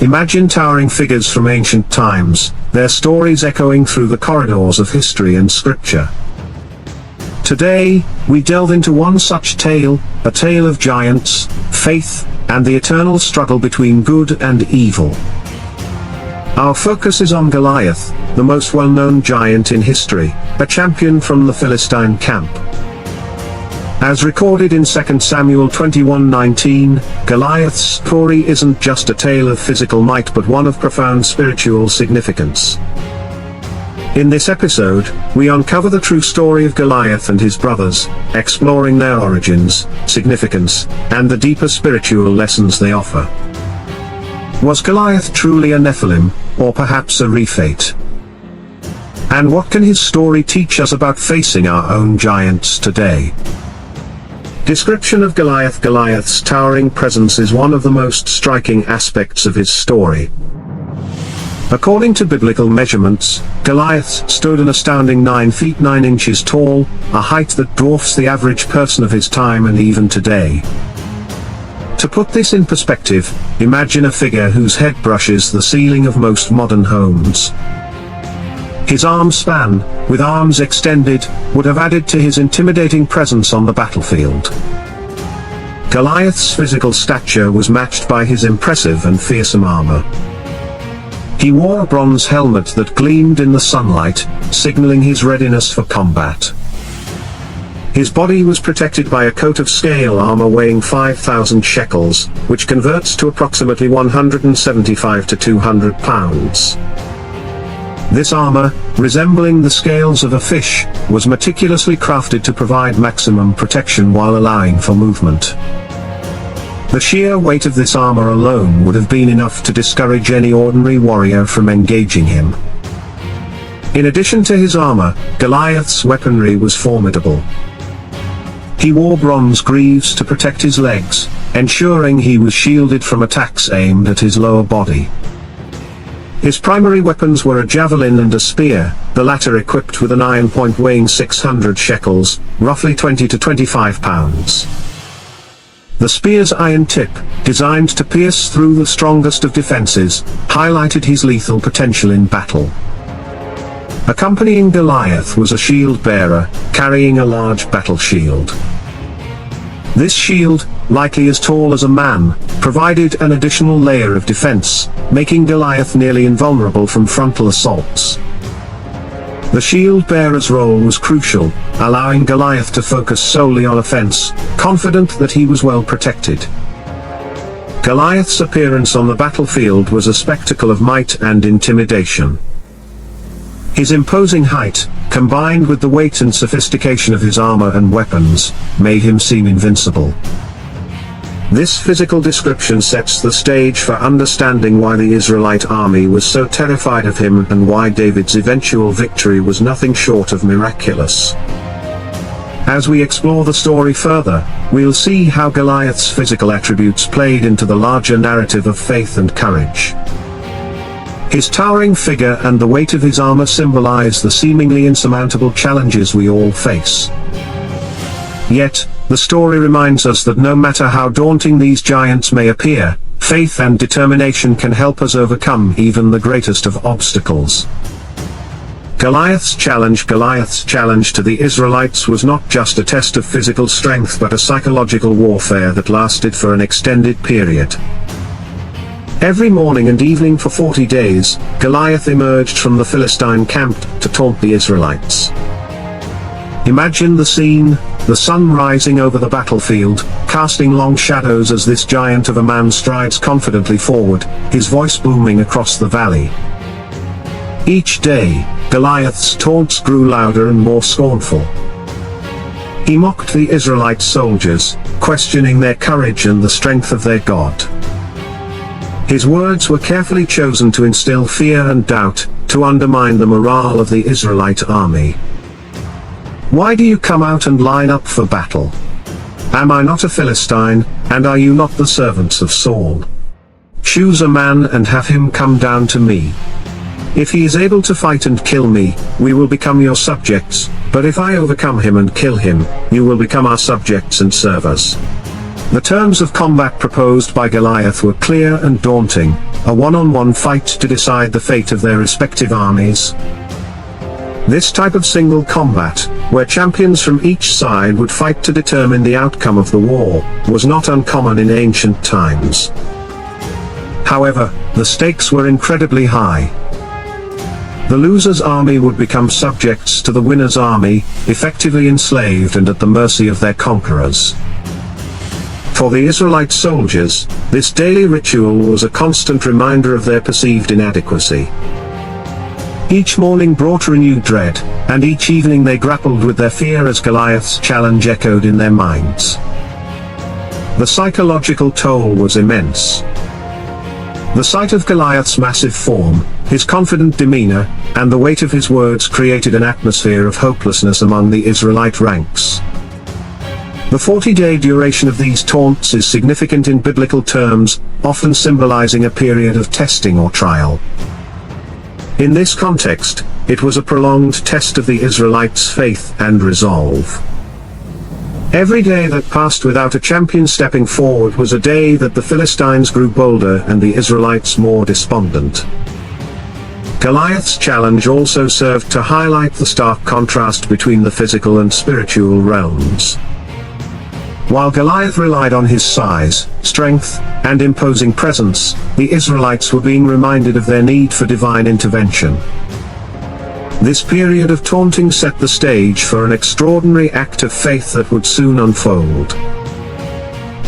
Imagine towering figures from ancient times, their stories echoing through the corridors of history and scripture. Today, we delve into one such tale, a tale of giants, faith, and the eternal struggle between good and evil. Our focus is on Goliath, the most well-known giant in history, a champion from the Philistine camp. As recorded in 2 Samuel 21:19, Goliath's story isn't just a tale of physical might but one of profound spiritual significance. In this episode, we uncover the true story of Goliath and his brothers, exploring their origins, significance, and the deeper spiritual lessons they offer. Was Goliath truly a Nephilim, or perhaps a refate? And what can his story teach us about facing our own giants today? Description of Goliath. Goliath's towering presence is one of the most striking aspects of his story. According to biblical measurements, Goliath stood an astounding 9 feet 9 inches tall, a height that dwarfs the average person of his time and even today. To put this in perspective, imagine a figure whose head brushes the ceiling of most modern homes. His arm span, with arms extended, would have added to his intimidating presence on the battlefield. Goliath's physical stature was matched by his impressive and fearsome armor. He wore a bronze helmet that gleamed in the sunlight, signaling his readiness for combat. His body was protected by a coat of scale armor weighing 5,000 shekels, which converts to approximately 175 to 200 pounds. This armor, resembling the scales of a fish, was meticulously crafted to provide maximum protection while allowing for movement. The sheer weight of this armor alone would have been enough to discourage any ordinary warrior from engaging him. In addition to his armor, Goliath's weaponry was formidable. He wore bronze greaves to protect his legs, ensuring he was shielded from attacks aimed at his lower body. His primary weapons were a javelin and a spear, the latter equipped with an iron point weighing 600 shekels, roughly 20 to 25 pounds. The spear's iron tip, designed to pierce through the strongest of defenses, highlighted his lethal potential in battle. Accompanying Goliath was a shield bearer, carrying a large battle shield. This shield, likely as tall as a man, provided an additional layer of defense, making Goliath nearly invulnerable from frontal assaults. The shield bearer's role was crucial, allowing Goliath to focus solely on offense, confident that he was well protected. Goliath's appearance on the battlefield was a spectacle of might and intimidation. His imposing height, combined with the weight and sophistication of his armor and weapons, made him seem invincible. This physical description sets the stage for understanding why the Israelite army was so terrified of him and why David's eventual victory was nothing short of miraculous. As we explore the story further, we'll see how Goliath's physical attributes played into the larger narrative of faith and courage. His towering figure and the weight of his armor symbolize the seemingly insurmountable challenges we all face. Yet, the story reminds us that no matter how daunting these giants may appear, faith and determination can help us overcome even the greatest of obstacles. Goliath's challenge to the Israelites was not just a test of physical strength but a psychological warfare that lasted for an extended period. Every morning and evening for 40 days, Goliath emerged from the Philistine camp to taunt the Israelites. Imagine the scene, the sun rising over the battlefield, casting long shadows as this giant of a man strides confidently forward, his voice booming across the valley. Each day, Goliath's taunts grew louder and more scornful. He mocked the Israelite soldiers, questioning their courage and the strength of their God. His words were carefully chosen to instill fear and doubt, to undermine the morale of the Israelite army. Why do you come out and line up for battle? Am I not a Philistine, and are you not the servants of Saul? Choose a man and have him come down to me. If he is able to fight and kill me, we will become your subjects, but if I overcome him and kill him, you will become our subjects and serve us. The terms of combat proposed by Goliath were clear and daunting: a one-on-one fight to decide the fate of their respective armies. This type of single combat, where champions from each side would fight to determine the outcome of the war, was not uncommon in ancient times. However, the stakes were incredibly high. The loser's army would become subjects to the winner's army, effectively enslaved and at the mercy of their conquerors. For the Israelite soldiers, this daily ritual was a constant reminder of their perceived inadequacy. Each morning brought renewed dread, and each evening they grappled with their fear as Goliath's challenge echoed in their minds. The psychological toll was immense. The sight of Goliath's massive form, his confident demeanor, and the weight of his words created an atmosphere of hopelessness among the Israelite ranks. The 40-day duration of these taunts is significant in biblical terms, often symbolizing a period of testing or trial. In this context, it was a prolonged test of the Israelites' faith and resolve. Every day that passed without a champion stepping forward was a day that the Philistines grew bolder and the Israelites more despondent. Goliath's challenge also served to highlight the stark contrast between the physical and spiritual realms. While Goliath relied on his size, strength, and imposing presence, the Israelites were being reminded of their need for divine intervention. This period of taunting set the stage for an extraordinary act of faith that would soon unfold.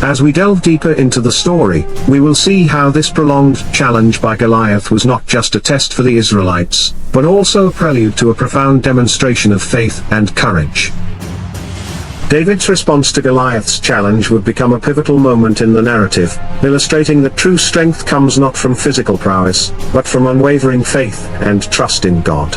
As we delve deeper into the story, we will see how this prolonged challenge by Goliath was not just a test for the Israelites, but also a prelude to a profound demonstration of faith and courage. David's response to Goliath's challenge would become a pivotal moment in the narrative, illustrating that true strength comes not from physical prowess, but from unwavering faith and trust in God.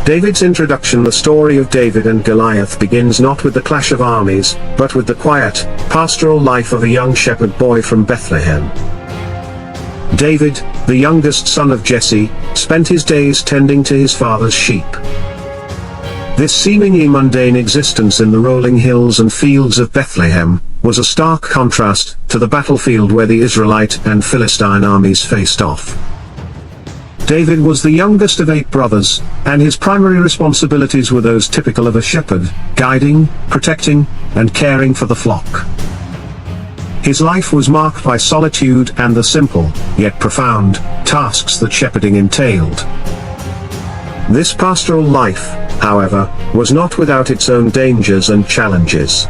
David's introduction, the story of David and Goliath, begins not with the clash of armies, but with the quiet, pastoral life of a young shepherd boy from Bethlehem. David, the youngest son of Jesse, spent his days tending to his father's sheep. This seemingly mundane existence in the rolling hills and fields of Bethlehem was a stark contrast to the battlefield where the Israelite and Philistine armies faced off. David was the youngest of 8 brothers, and his primary responsibilities were those typical of a shepherd: guiding, protecting, and caring for the flock. His life was marked by solitude and the simple, yet profound, tasks that shepherding entailed. This pastoral life, however, was not without its own dangers and challenges.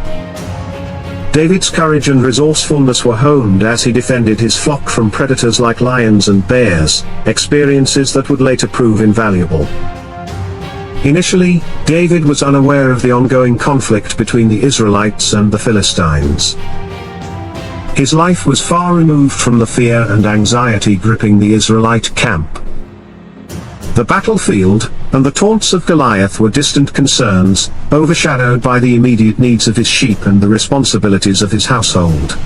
David's courage and resourcefulness were honed as he defended his flock from predators like lions and bears, experiences that would later prove invaluable. Initially, David was unaware of the ongoing conflict between the Israelites and the Philistines. His life was far removed from the fear and anxiety gripping the Israelite camp. The battlefield, and the taunts of Goliath were distant concerns, overshadowed by the immediate needs of his sheep and the responsibilities of his household.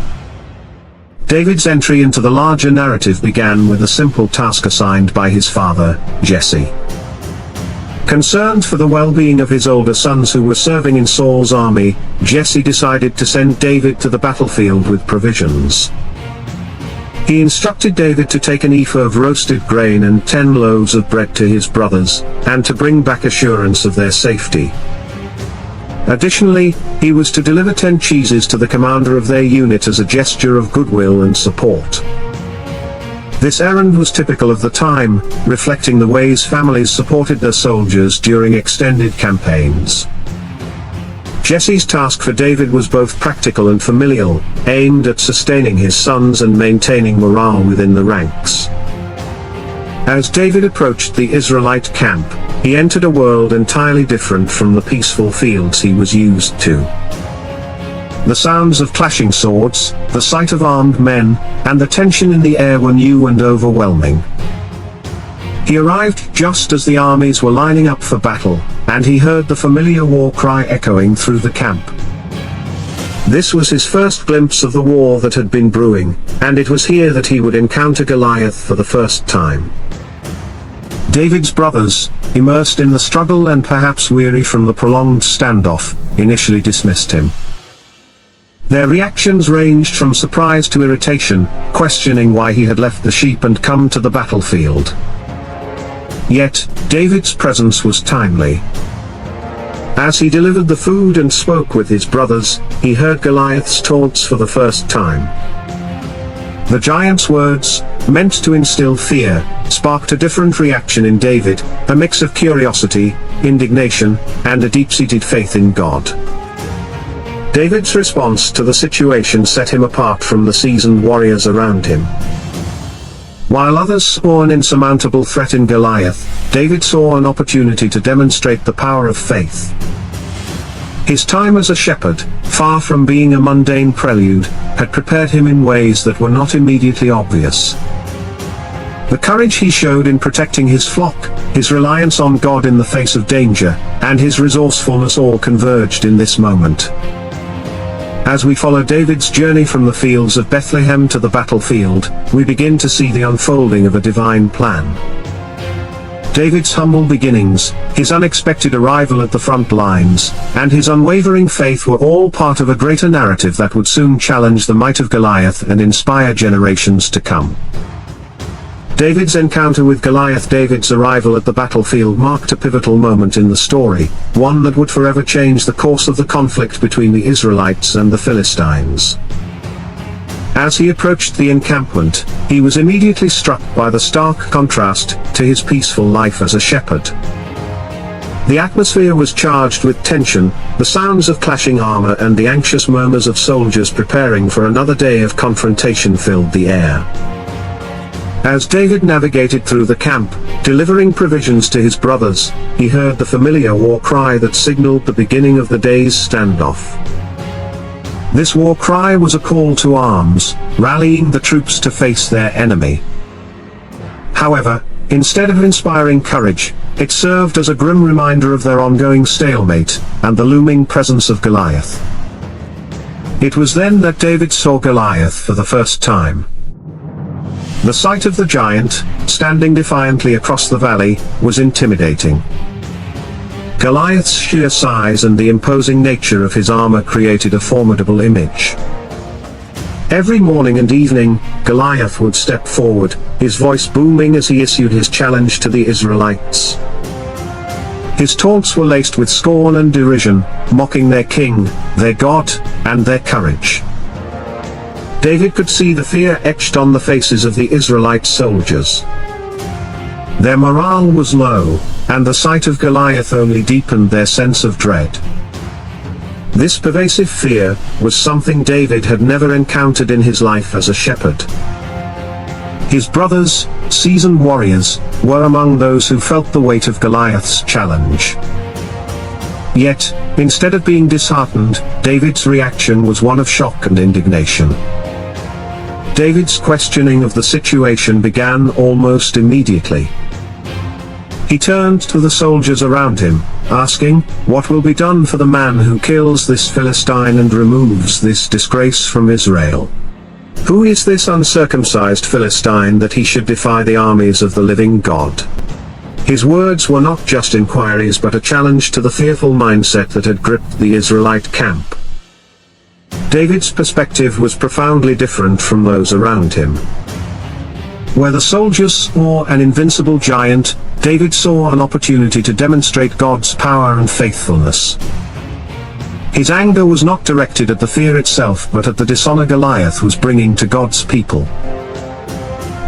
David's entry into the larger narrative began with a simple task assigned by his father, Jesse. Concerned for the well-being of his older sons who were serving in Saul's army, Jesse decided to send David to the battlefield with provisions. He instructed David to take an ephah of roasted grain and 10 loaves of bread to his brothers, and to bring back assurance of their safety. Additionally, he was to deliver 10 cheeses to the commander of their unit as a gesture of goodwill and support. This errand was typical of the time, reflecting the ways families supported their soldiers during extended campaigns. Jesse's task for David was both practical and familial, aimed at sustaining his sons and maintaining morale within the ranks. As David approached the Israelite camp, he entered a world entirely different from the peaceful fields he was used to. The sounds of clashing swords, the sight of armed men, and the tension in the air were new and overwhelming. He arrived just as the armies were lining up for battle, and he heard the familiar war cry echoing through the camp. This was his first glimpse of the war that had been brewing, and it was here that he would encounter Goliath for the first time. David's brothers, immersed in the struggle and perhaps weary from the prolonged standoff, initially dismissed him. Their reactions ranged from surprise to irritation, questioning why he had left the sheep and come to the battlefield. Yet, David's presence was timely. As he delivered the food and spoke with his brothers, he heard Goliath's taunts for the first time. The giant's words, meant to instill fear, sparked a different reaction in David, a mix of curiosity, indignation, and a deep-seated faith in God. David's response to the situation set him apart from the seasoned warriors around him. While others saw an insurmountable threat in Goliath, David saw an opportunity to demonstrate the power of faith. His time as a shepherd, far from being a mundane prelude, had prepared him in ways that were not immediately obvious. The courage he showed in protecting his flock, his reliance on God in the face of danger, and his resourcefulness all converged in this moment. As we follow David's journey from the fields of Bethlehem to the battlefield, we begin to see the unfolding of a divine plan. David's humble beginnings, his unexpected arrival at the front lines, and his unwavering faith were all part of a greater narrative that would soon challenge the might of Goliath and inspire generations to come. David's encounter with Goliath. David's arrival at the battlefield marked a pivotal moment in the story, one that would forever change the course of the conflict between the Israelites and the Philistines. As he approached the encampment, he was immediately struck by the stark contrast to his peaceful life as a shepherd. The atmosphere was charged with tension, the sounds of clashing armor and the anxious murmurs of soldiers preparing for another day of confrontation filled the air. As David navigated through the camp, delivering provisions to his brothers, he heard the familiar war cry that signaled the beginning of the day's standoff. This war cry was a call to arms, rallying the troops to face their enemy. However, instead of inspiring courage, it served as a grim reminder of their ongoing stalemate, and the looming presence of Goliath. It was then that David saw Goliath for the first time. The sight of the giant, standing defiantly across the valley, was intimidating. Goliath's sheer size and the imposing nature of his armor created a formidable image. Every morning and evening, Goliath would step forward, his voice booming as he issued his challenge to the Israelites. His taunts were laced with scorn and derision, mocking their king, their God, and their courage. David could see the fear etched on the faces of the Israelite soldiers. Their morale was low, and the sight of Goliath only deepened their sense of dread. This pervasive fear was something David had never encountered in his life as a shepherd. His brothers, seasoned warriors, were among those who felt the weight of Goliath's challenge. Yet, instead of being disheartened, David's reaction was one of shock and indignation. David's questioning of the situation began almost immediately. He turned to the soldiers around him, asking, "What will be done for the man who kills this Philistine and removes this disgrace from Israel? Who is this uncircumcised Philistine that he should defy the armies of the living God?" His words were not just inquiries but a challenge to the fearful mindset that had gripped the Israelite camp. David's perspective was profoundly different from those around him. Where the soldiers saw an invincible giant, David saw an opportunity to demonstrate God's power and faithfulness. His anger was not directed at the fear itself but at the dishonor Goliath was bringing to God's people.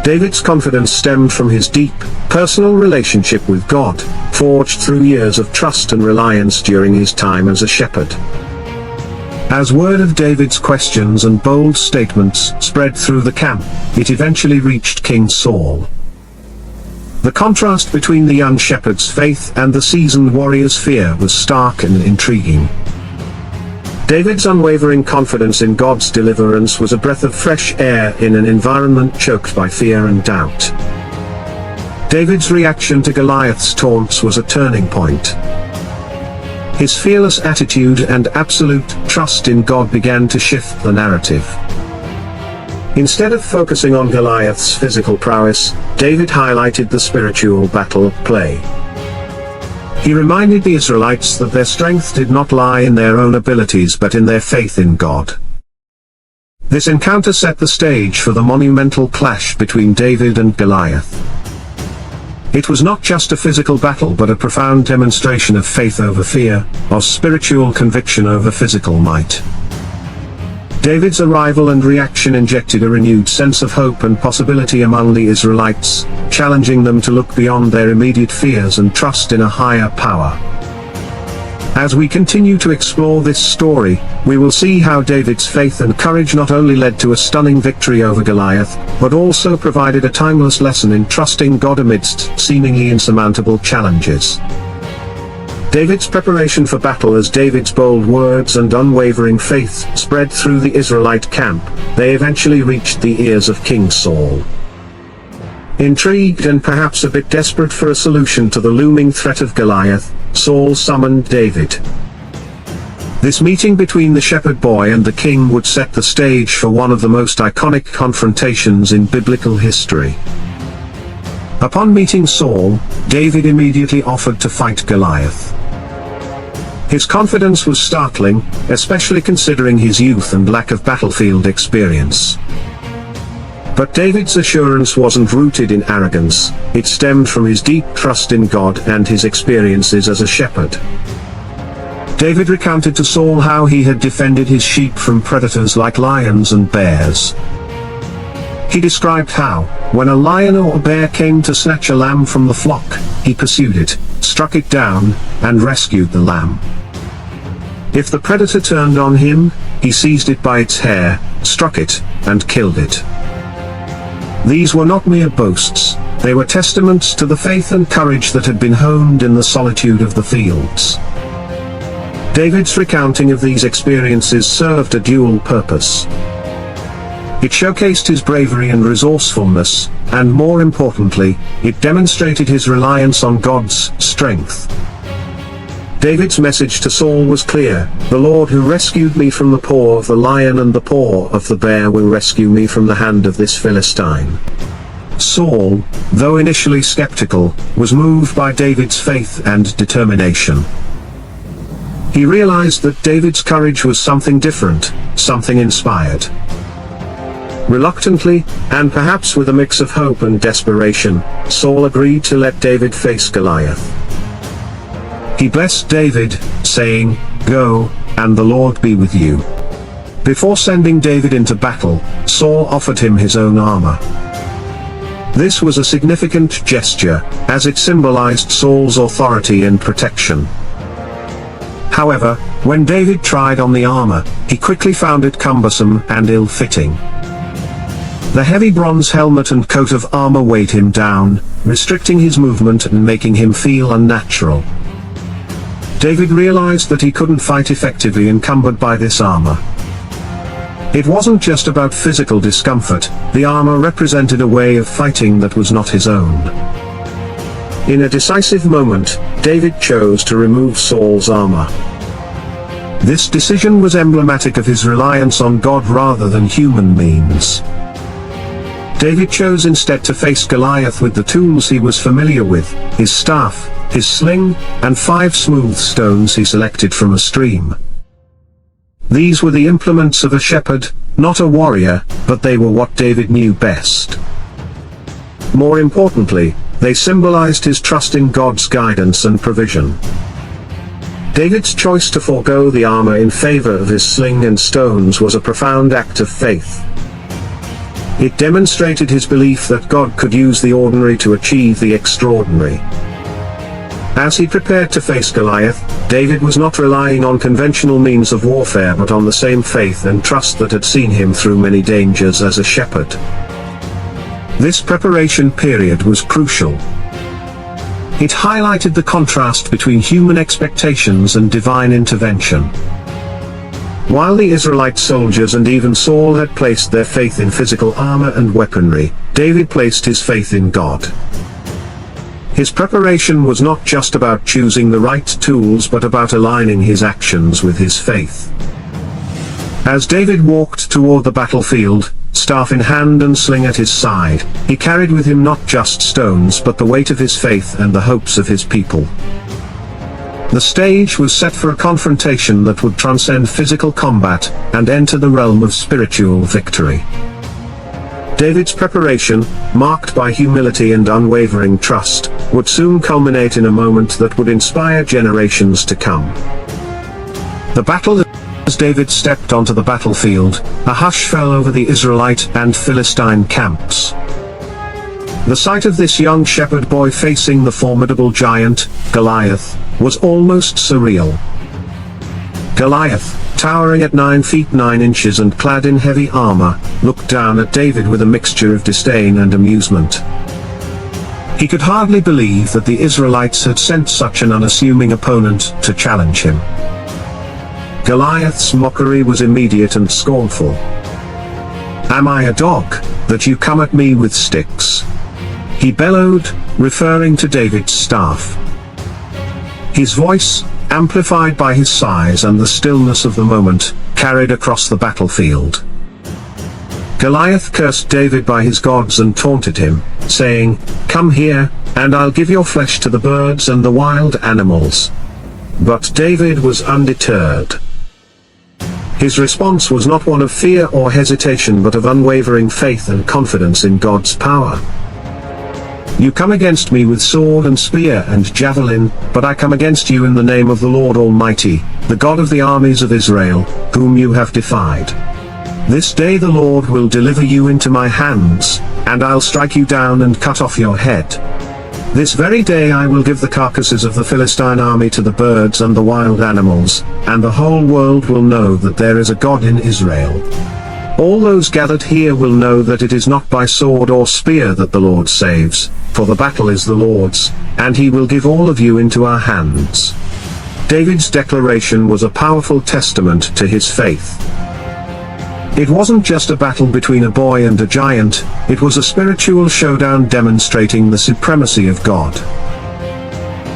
David's confidence stemmed from his deep, personal relationship with God, forged through years of trust and reliance during his time as a shepherd. As word of David's questions and bold statements spread through the camp, it eventually reached King Saul. The contrast between the young shepherd's faith and the seasoned warrior's fear was stark and intriguing. David's unwavering confidence in God's deliverance was a breath of fresh air in an environment choked by fear and doubt. David's reaction to Goliath's taunts was a turning point. His fearless attitude and absolute trust in God began to shift the narrative. Instead of focusing on Goliath's physical prowess, David highlighted the spiritual battle at play. He reminded the Israelites that their strength did not lie in their own abilities but in their faith in God. This encounter set the stage for the monumental clash between David and Goliath. It was not just a physical battle but a profound demonstration of faith over fear, of spiritual conviction over physical might. David's arrival and reaction injected a renewed sense of hope and possibility among the Israelites, challenging them to look beyond their immediate fears and trust in a higher power. As we continue to explore this story, we will see how David's faith and courage not only led to a stunning victory over Goliath, but also provided a timeless lesson in trusting God amidst seemingly insurmountable challenges. David's preparation for battle. As David's bold words and unwavering faith spread through the Israelite camp, they eventually reached the ears of King Saul. Intrigued and perhaps a bit desperate for a solution to the looming threat of Goliath, Saul summoned David. This meeting between the shepherd boy and the king would set the stage for one of the most iconic confrontations in biblical history. Upon meeting Saul, David immediately offered to fight Goliath. His confidence was startling, especially considering his youth and lack of battlefield experience. But David's assurance wasn't rooted in arrogance, it stemmed from his deep trust in God and his experiences as a shepherd. David recounted to Saul how he had defended his sheep from predators like lions and bears. He described how, when a lion or a bear came to snatch a lamb from the flock, he pursued it, struck it down, and rescued the lamb. If the predator turned on him, he seized it by its hair, struck it, and killed it. These were not mere boasts, they were testaments to the faith and courage that had been honed in the solitude of the fields. David's recounting of these experiences served a dual purpose. It showcased his bravery and resourcefulness, and more importantly, it demonstrated his reliance on God's strength. David's message to Saul was clear: "The Lord who rescued me from the paw of the lion and the paw of the bear will rescue me from the hand of this Philistine." Saul, though initially skeptical, was moved by David's faith and determination. He realized that David's courage was something different, something inspired. Reluctantly, and perhaps with a mix of hope and desperation, Saul agreed to let David face Goliath. He blessed David, saying, "Go, and the Lord be with you." Before sending David into battle, Saul offered him his own armor. This was a significant gesture, as it symbolized Saul's authority and protection. However, when David tried on the armor, he quickly found it cumbersome and ill-fitting. The heavy bronze helmet and coat of armor weighed him down, restricting his movement and making him feel unnatural. David realized that he couldn't fight effectively encumbered by this armor. It wasn't just about physical discomfort, the armor represented a way of fighting that was not his own. In a decisive moment, David chose to remove Saul's armor. This decision was emblematic of his reliance on God rather than human means. David chose instead to face Goliath with the tools he was familiar with, his staff, his sling, and 5 smooth stones he selected from a stream. These were the implements of a shepherd, not a warrior, but they were what David knew best. More importantly, they symbolized his trust in God's guidance and provision. David's choice to forego the armor in favor of his sling and stones was a profound act of faith. It demonstrated his belief that God could use the ordinary to achieve the extraordinary. As he prepared to face Goliath, David was not relying on conventional means of warfare but on the same faith and trust that had seen him through many dangers as a shepherd. This preparation period was crucial. It highlighted the contrast between human expectations and divine intervention. While the Israelite soldiers and even Saul had placed their faith in physical armor and weaponry, David placed his faith in God. His preparation was not just about choosing the right tools but about aligning his actions with his faith. As David walked toward the battlefield, staff in hand and sling at his side, he carried with him not just stones but the weight of his faith and the hopes of his people. The stage was set for a confrontation that would transcend physical combat and enter the realm of spiritual victory. David's preparation, marked by humility and unwavering trust, would soon culminate in a moment that would inspire generations to come. The battle. As David stepped onto the battlefield, a hush fell over the Israelite and Philistine camps. The sight of this young shepherd boy facing the formidable giant, Goliath, was almost surreal. Goliath, towering at 9 feet 9 inches and clad in heavy armor, looked down at David with a mixture of disdain and amusement. He could hardly believe that the Israelites had sent such an unassuming opponent to challenge him. Goliath's mockery was immediate and scornful. "Am I a dog, that you come at me with sticks?" he bellowed, referring to David's staff. His voice, amplified by his size and the stillness of the moment, carried across the battlefield. Goliath cursed David by his gods and taunted him, saying, "Come here, and I'll give your flesh to the birds and the wild animals." But David was undeterred. His response was not one of fear or hesitation but of unwavering faith and confidence in God's power. "You come against me with sword and spear and javelin, but I come against you in the name of the Lord Almighty, the God of the armies of Israel, whom you have defied. This day the Lord will deliver you into my hands, and I'll strike you down and cut off your head. This very day I will give the carcasses of the Philistine army to the birds and the wild animals, and the whole world will know that there is a God in Israel. All those gathered here will know that it is not by sword or spear that the Lord saves, for the battle is the Lord's, and he will give all of you into our hands." David's declaration was a powerful testament to his faith. It wasn't just a battle between a boy and a giant, it was a spiritual showdown demonstrating the supremacy of God.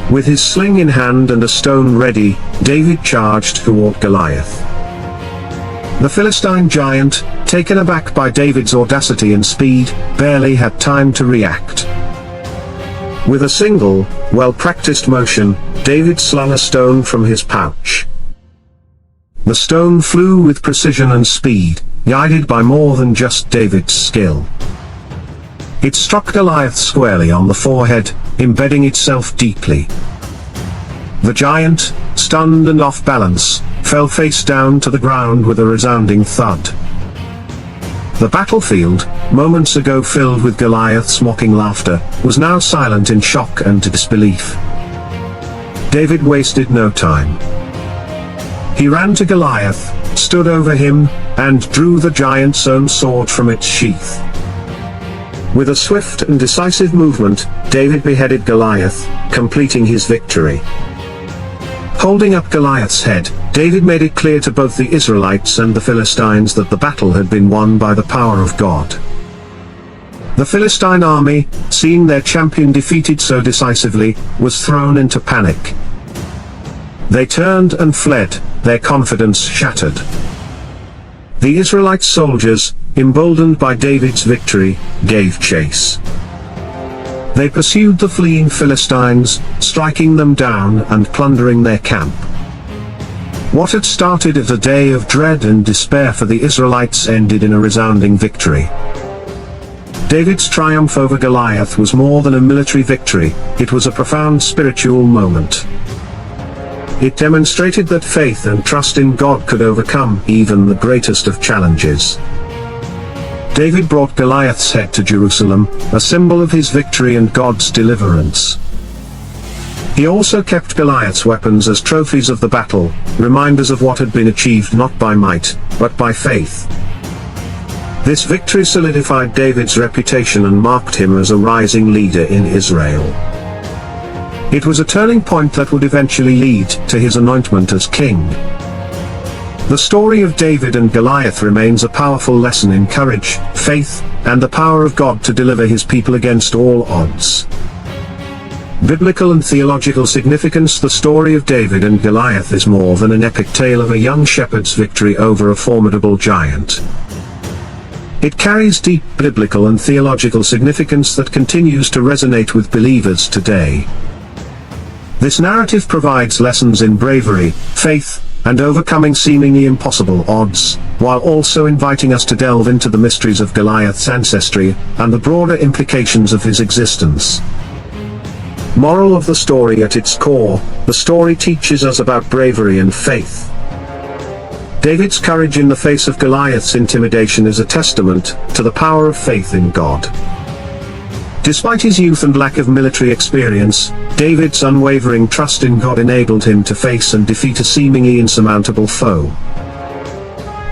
With his sling in hand and a stone ready, David charged toward Goliath. The Philistine giant, taken aback by David's audacity and speed, barely had time to react. With a single, well-practiced motion, David slung a stone from his pouch. The stone flew with precision and speed, guided by more than just David's skill. It struck Goliath squarely on the forehead, embedding itself deeply. The giant, stunned and off balance, fell face down to the ground with a resounding thud. The battlefield, moments ago filled with Goliath's mocking laughter, was now silent in shock and disbelief. David wasted no time. He ran to Goliath, stood over him, and drew the giant's own sword from its sheath. With a swift and decisive movement, David beheaded Goliath, completing his victory. Holding up Goliath's head, David made it clear to both the Israelites and the Philistines that the battle had been won by the power of God. The Philistine army, seeing their champion defeated so decisively, was thrown into panic. They turned and fled, their confidence shattered. The Israelite soldiers, emboldened by David's victory, gave chase. They pursued the fleeing Philistines, striking them down and plundering their camp. What had started as a day of dread and despair for the Israelites ended in a resounding victory. David's triumph over Goliath was more than a military victory, it was a profound spiritual moment. It demonstrated that faith and trust in God could overcome even the greatest of challenges. David brought Goliath's head to Jerusalem, a symbol of his victory and God's deliverance. He also kept Goliath's weapons as trophies of the battle, reminders of what had been achieved not by might, but by faith. This victory solidified David's reputation and marked him as a rising leader in Israel. It was a turning point that would eventually lead to his anointment as king. The story of David and Goliath remains a powerful lesson in courage, faith, and the power of God to deliver his people against all odds. Biblical and theological significance. The story of David and Goliath is more than an epic tale of a young shepherd's victory over a formidable giant. It carries deep biblical and theological significance that continues to resonate with believers today. This narrative provides lessons in bravery, faith, and overcoming seemingly impossible odds, while also inviting us to delve into the mysteries of Goliath's ancestry, and the broader implications of his existence. Moral of the story: at its core, the story teaches us about bravery and faith. David's courage in the face of Goliath's intimidation is a testament to the power of faith in God. Despite his youth and lack of military experience, David's unwavering trust in God enabled him to face and defeat a seemingly insurmountable foe.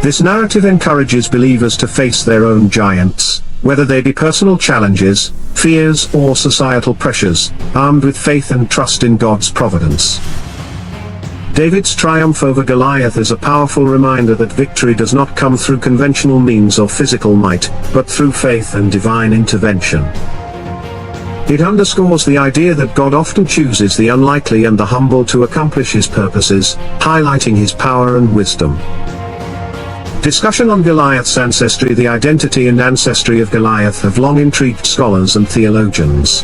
This narrative encourages believers to face their own giants, whether they be personal challenges, fears, or societal pressures, armed with faith and trust in God's providence. David's triumph over Goliath is a powerful reminder that victory does not come through conventional means or physical might, but through faith and divine intervention. It underscores the idea that God often chooses the unlikely and the humble to accomplish his purposes, highlighting his power and wisdom. Discussion on Goliath's ancestry. The identity and ancestry of Goliath have long intrigued scholars and theologians.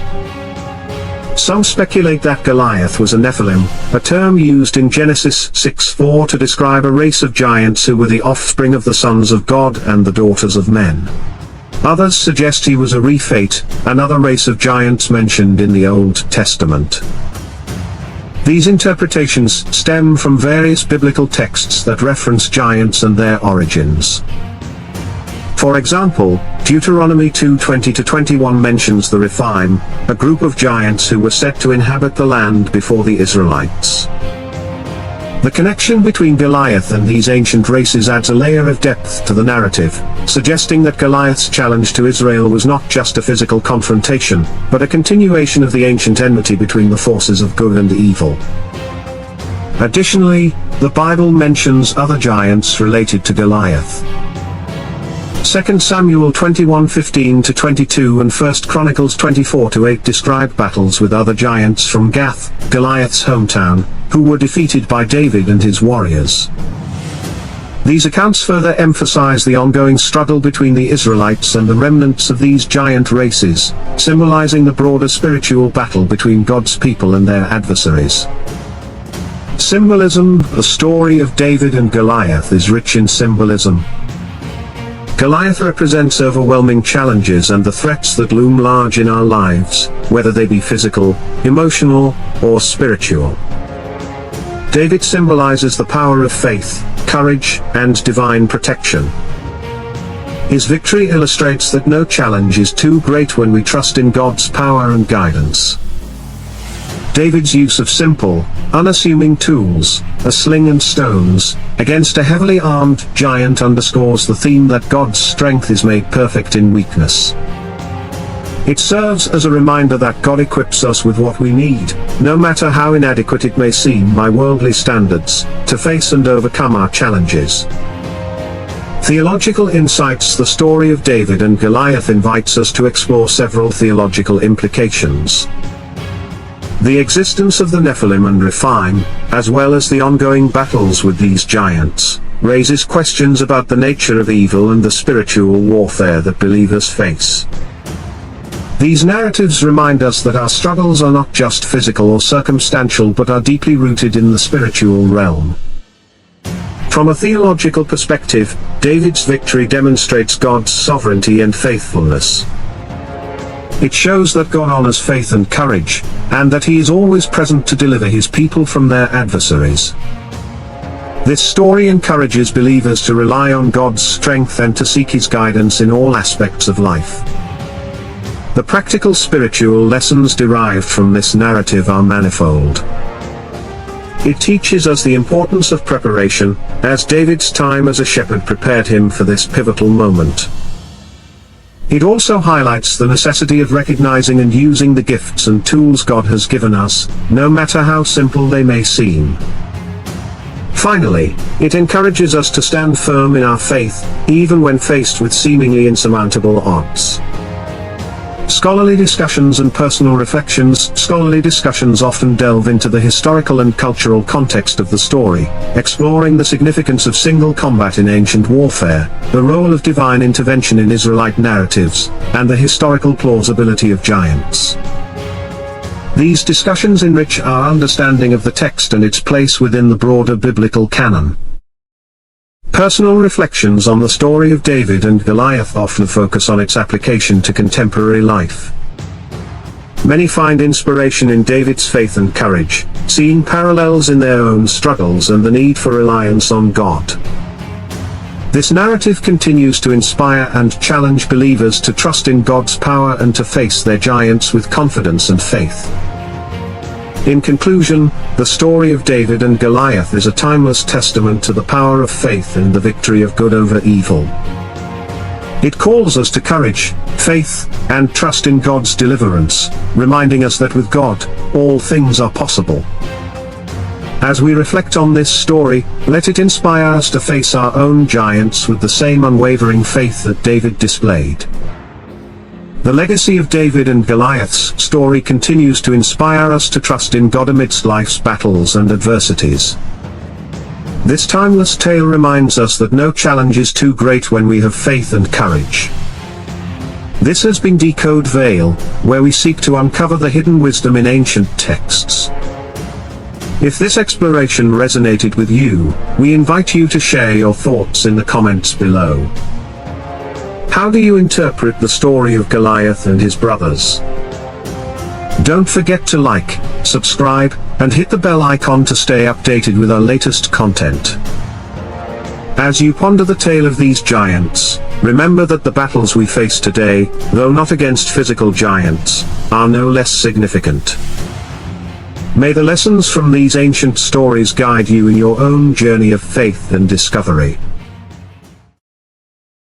Some speculate that Goliath was a Nephilim, a term used in Genesis 6:4 to describe a race of giants who were the offspring of the sons of God and the daughters of men. Others suggest he was a Rephaite, another race of giants mentioned in the Old Testament. These interpretations stem from various biblical texts that reference giants and their origins. For example, Deuteronomy 2:20-21 mentions the Rephaim, a group of giants who were said to inhabit the land before the Israelites. The connection between Goliath and these ancient races adds a layer of depth to the narrative, suggesting that Goliath's challenge to Israel was not just a physical confrontation, but a continuation of the ancient enmity between the forces of good and evil. Additionally, the Bible mentions other giants related to Goliath. 2 Samuel 21:15-22 and 1 Chronicles 24:8 describe battles with other giants from Gath, Goliath's hometown, who were defeated by David and his warriors. These accounts further emphasize the ongoing struggle between the Israelites and the remnants of these giant races, symbolizing the broader spiritual battle between God's people and their adversaries. Symbolism. The story of David and Goliath is rich in symbolism. Goliath represents overwhelming challenges and the threats that loom large in our lives, whether they be physical, emotional, or spiritual. David symbolizes the power of faith, courage, and divine protection. His victory illustrates that no challenge is too great when we trust in God's power and guidance. David's use of simple, unassuming tools, a sling and stones, against a heavily armed giant underscores the theme that God's strength is made perfect in weakness. It serves as a reminder that God equips us with what we need, no matter how inadequate it may seem by worldly standards, to face and overcome our challenges. Theological insights. The story of David and Goliath invites us to explore several theological implications. The existence of the Nephilim and Rephaim, as well as the ongoing battles with these giants, raises questions about the nature of evil and the spiritual warfare that believers face. These narratives remind us that our struggles are not just physical or circumstantial but are deeply rooted in the spiritual realm. From a theological perspective, David's victory demonstrates God's sovereignty and faithfulness. It shows that God honors faith and courage, and that he is always present to deliver his people from their adversaries. This story encourages believers to rely on God's strength and to seek his guidance in all aspects of life. The practical spiritual lessons derived from this narrative are manifold. It teaches us the importance of preparation, as David's time as a shepherd prepared him for this pivotal moment. It also highlights the necessity of recognizing and using the gifts and tools God has given us, no matter how simple they may seem. Finally, it encourages us to stand firm in our faith, even when faced with seemingly insurmountable odds. Scholarly discussions and personal reflections. Scholarly discussions often delve into the historical and cultural context of the story, exploring the significance of single combat in ancient warfare, the role of divine intervention in Israelite narratives, and the historical plausibility of giants. These discussions enrich our understanding of the text and its place within the broader biblical canon. Personal reflections on the story of David and Goliath often focus on its application to contemporary life. Many find inspiration in David's faith and courage, seeing parallels in their own struggles and the need for reliance on God. This narrative continues to inspire and challenge believers to trust in God's power and to face their giants with confidence and faith. In conclusion, the story of David and Goliath is a timeless testament to the power of faith and the victory of good over evil. It calls us to courage, faith, and trust in God's deliverance, reminding us that with God, all things are possible. As we reflect on this story, let it inspire us to face our own giants with the same unwavering faith that David displayed. The legacy of David and Goliath's story continues to inspire us to trust in God amidst life's battles and adversities. This timeless tale reminds us that no challenge is too great when we have faith and courage. This has been Decode Vale, where we seek to uncover the hidden wisdom in ancient texts. If this exploration resonated with you, we invite you to share your thoughts in the comments below. How do you interpret the story of Goliath and his brothers? Don't forget to like, subscribe, and hit the bell icon to stay updated with our latest content. As you ponder the tale of these giants, remember that the battles we face today, though not against physical giants, are no less significant. May the lessons from these ancient stories guide you in your own journey of faith and discovery.